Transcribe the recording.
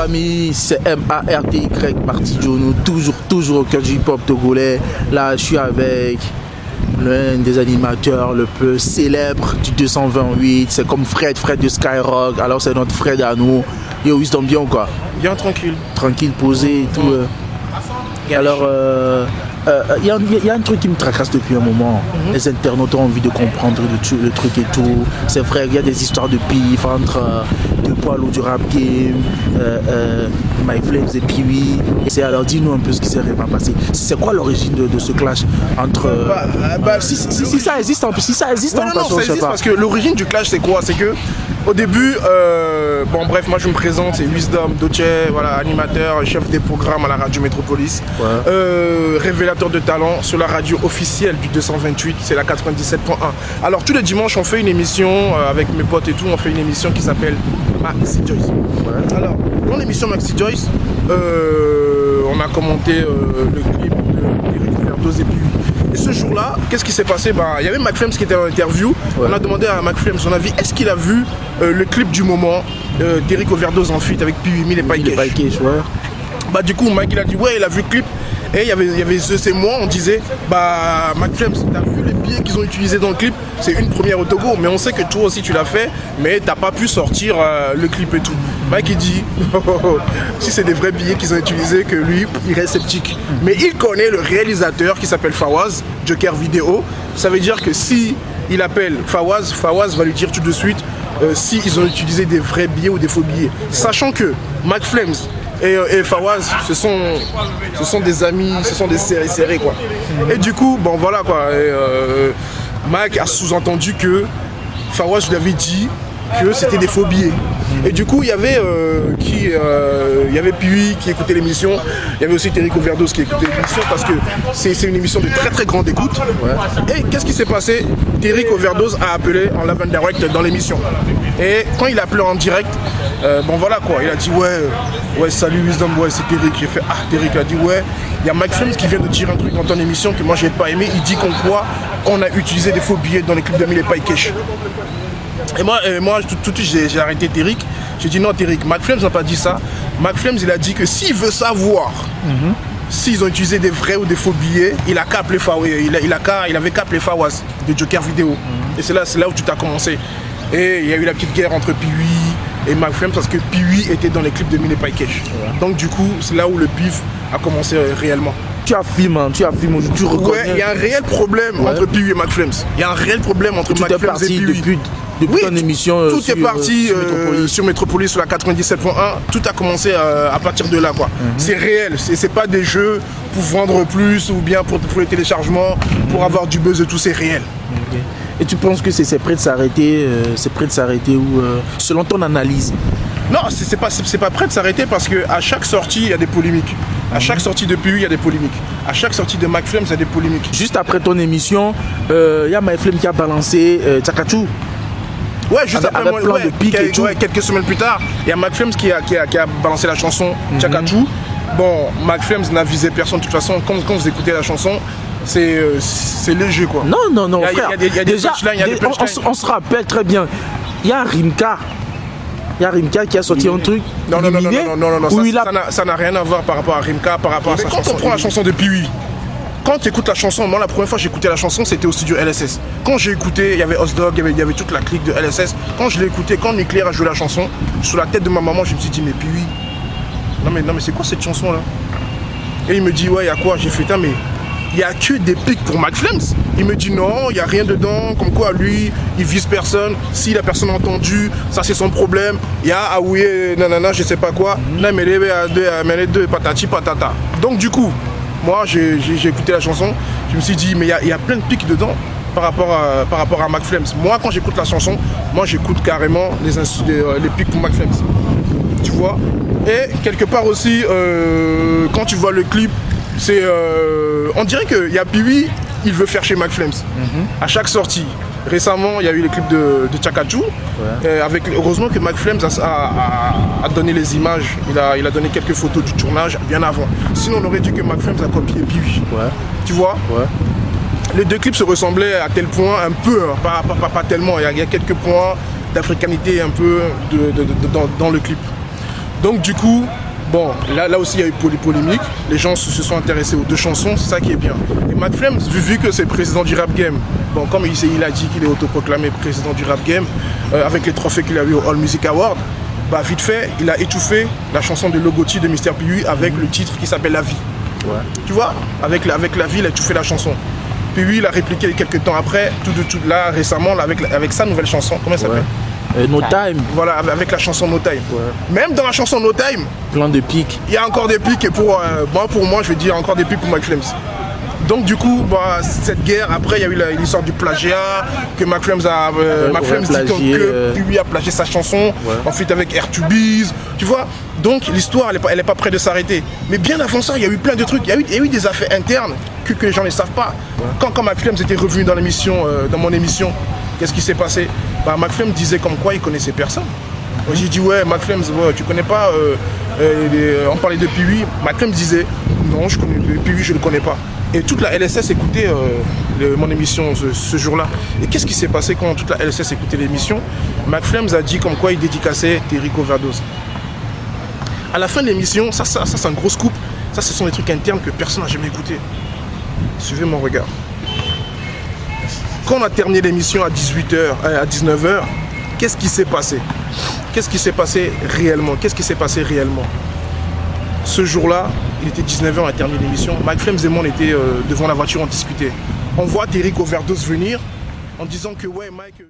famille, c'est MARTY, Marty Jono, toujours au cœur du hip-hop togolais. Là, je suis avec l'un des animateurs le plus célèbre du 228. C'est comme Fred de Skyrock. Alors, c'est notre Fred à nous. Yo, Wisdom, bien ou quoi? Bien tranquille. Tranquille, posé et tout. Alors, il y a un truc qui me tracasse depuis un moment. Les internautes ont envie de comprendre le truc et tout. C'est vrai, il y a des histoires de pif entre deux poids lourds du rap game, My Flames et Pee-Wee. Alors, dis-nous un peu ce qui s'est vraiment passé. C'est quoi l'origine de ce clash entre... si ça existe, si ça existe, non, ça existe parce que l'origine du clash, c'est quoi? C'est que au début, bon bref, moi je me présente, c'est Wisdom Doce, voilà, animateur, chef des programmes à la radio Métropolis, révélateur de talent sur la radio officielle du 228, c'est la 97.1. Alors tous les dimanches, on fait une émission avec mes potes et tout, on fait une émission qui s'appelle Maxi Joyce. Alors, dans l'émission Maxi Joyce, on a commenté le clip de Verdoz et Pee-Wee. Et ce jour-là, qu'est-ce qui s'est passé? Il y avait Mac Flames qui était en interview. On a demandé à Mac Flames son avis. Est-ce qu'il a vu le clip du moment d'Eric Overdose en feat avec Pee-Wee, Mille et Paikesh? Du coup, Mac il a dit ouais, il a vu le clip. Et il y avait c'est moi, on disait Mac Flames, t'as vu les billets qu'ils ont utilisés dans le clip? C'est une première au Togo, mais on sait que toi aussi tu l'as fait, mais t'as pas pu sortir le clip et tout. Mike il dit si c'est des vrais billets qu'ils ont utilisés, que lui il reste sceptique. Mais il connaît le réalisateur qui s'appelle Fawaz, Joker Vidéo. Ça veut dire que si il appelle Fawaz va lui dire tout de suite si ils ont utilisé des vrais billets ou des faux billets. Sachant que Mac Flames et Fawaz, ce sont des amis, ce sont des serrés quoi. Et du coup, bon voilà quoi. Mac a sous-entendu que Fawaz lui avait dit que c'était des faux billets. Et du coup, il y avait Pee-Wee qui écoutait l'émission, il y avait aussi Eric Overdose qui écoutait l'émission parce que c'est une émission de très très grande écoute. Et qu'est-ce qui s'est passé? Eric Overdose a appelé en live and direct dans l'émission. Et quand il a appelé en direct, bon voilà quoi, il a dit ouais salut Wisdom, ouais c'est Eric. J'ai fait Eric a dit ouais, il y a Mac Flames qui vient de dire un truc dans ton émission que moi j'ai pas aimé. Il dit qu'on a utilisé des faux billets dans les clips de Mille et Paikesh. Et moi tout de suite j'ai arrêté Eric. J'ai dit non Eric, Mac Flames n'a pas dit ça. Mac Flames il a dit que s'il veut savoir s'ils ont utilisé des vrais ou des faux billets, il a qu'à appeler Fawaz. Il avait qu'à appeler Fawaz de Joker Vidéo. Et c'est là où tout a commencé. Et il y a eu la petite guerre entre Pee-Wee et Mac Flames parce que Pee-Wee était dans les clips de Mille et Paikesh. Donc du coup, c'est là où le bif a commencé réellement. Tu affirmes, tu reconnais. Ouais, il y a un réel problème entre Pee-Wee et Mac Flames. Il y a un réel problème entre Mac Flames et Pee-Wee. Depuis ton émission tout est parti sur Métropolis, sur la 97.1. Tout a commencé à partir de là quoi. C'est réel, c'est pas des jeux pour vendre plus ou bien pour les téléchargements, pour avoir du buzz et tout, c'est réel. Et tu penses que c'est prêt de s'arrêter, ou selon ton analyse? Non, c'est pas prêt de s'arrêter parce qu'à chaque sortie, il y a des polémiques. À chaque sortie de Pee-Wee, il y a des polémiques. À chaque sortie de Mac Flames, il y a des polémiques. Juste après ton émission, il y a My Flames qui a balancé Tchakachou. Ouais, juste après moi, quelques semaines plus tard, il y a Mac Flames qui a balancé la chanson Tchakachou. Bon, Mac Flames n'a visé personne de toute façon. Quand vous écoutez la chanson, c'est léger quoi. Non, frère. Il y a des punchlines, on se rappelle très bien. Il y a Rimka. Qui a sorti un truc. Non, ça n'a rien à voir par rapport à Rimka, par rapport à sa chanson. Quand on prend la chanson de Pee-Wee, quand tu écoutes la chanson, moi la première fois que j'ai écouté la chanson, c'était au studio LSS. Quand j'ai écouté, il y avait Osdog, il y avait toute la clique de LSS. Quand je l'ai écouté, quand Nucléaire a joué la chanson, sur la tête de ma maman, je me suis dit, mais Pee-Wee, non mais c'est quoi cette chanson là? Et il me dit, ouais, il y a quoi? J'ai fait, mais il n'y a que des pics pour Mac Flames. Il me dit non, il n'y a rien dedans, comme quoi lui, il vise personne. Si la personne a entendu, ça c'est son problème. Il y a Aouye, nanana, je sais pas quoi. Deux patati patata. Donc du coup, moi j'ai écouté la chanson, je me suis dit, mais il y a plein de pics dedans par rapport à Mac Flames. Moi quand j'écoute la chanson, moi j'écoute carrément les pics pour Mac Flames. Tu vois? Et quelque part aussi, quand tu vois le clip, on dirait qu'il y a Pee-Wee, il veut faire chez Mac Flames. À chaque sortie. Récemment, il y a eu les clips de Tchakachou. Heureusement que Mac Flames a donné les images. Il a donné quelques photos du tournage bien avant. Sinon, on aurait dit que Mac Flames a copié Pee-Wee. Tu vois? Les deux clips se ressemblaient à tel point, un peu, hein, pas tellement. Il y a quelques points d'africanité un peu dans le clip. Donc du coup, bon, là aussi il y a eu polémique. Les gens se sont intéressés aux deux chansons, c'est ça qui est bien. Et Mac Flems, vu que c'est le président du rap game, bon, comme il a dit qu'il est autoproclamé président du rap game, avec les trophées qu'il a eu au All Music Award, bah vite fait, il a étouffé la chanson de Logoti de Mr. P.U. avec le titre qui s'appelle La Vie. Ouais. Tu vois, avec La Vie, il a étouffé la chanson. Puis lui, il a répliqué quelques temps après, là récemment, là, avec sa nouvelle chanson, comment elle s'appelle? No Time. Voilà, avec la chanson No Time. Ouais. Même dans la chanson No Time, plein de pics. Il y a encore des pics et pour moi, je vais dire encore des pics pour Mac Flems. Donc du coup, bah, cette guerre, après il y a eu l'histoire du plagiat, que Mac Flems dit que lui a plagié sa chanson, ensuite avec R2B's, tu vois. Donc l'histoire, elle est pas près de s'arrêter. Mais bien avant ça, il y a eu plein de trucs, il y a eu des affaires internes que les gens ne savent pas. Ouais. Quand Mac Flems était revenu dans l'émission, dans mon émission, qu'est-ce qui s'est passé? Bah, Mac Flems disait comme quoi il connaissait personne. J'ai dit ouais, Mac Flems, tu connais pas, on parlait de P8, Mac Flems disait non, je connais P8, je le connais pas. Et toute la LSS écoutait mon émission ce jour-là. Et qu'est-ce qui s'est passé quand toute la LSS écoutait l'émission? Mac Flems a dit comme quoi il dédicaçait Terrico Overdose. À la fin de l'émission, ça c'est un gros scoop. Ça, ce sont des trucs internes que personne n'a jamais écouté. Suivez mon regard. Quand on a terminé l'émission à 18h, à 19h, qu'est-ce qui s'est passé? Qu'est-ce qui s'est passé réellement? Qu'est-ce qui s'est passé réellement? Ce jour-là, il était 19h, on a terminé l'émission. Mac Flems et moi, on était devant la voiture, on discutait. On voit Terrico Overdose venir en disant que ouais, Mike...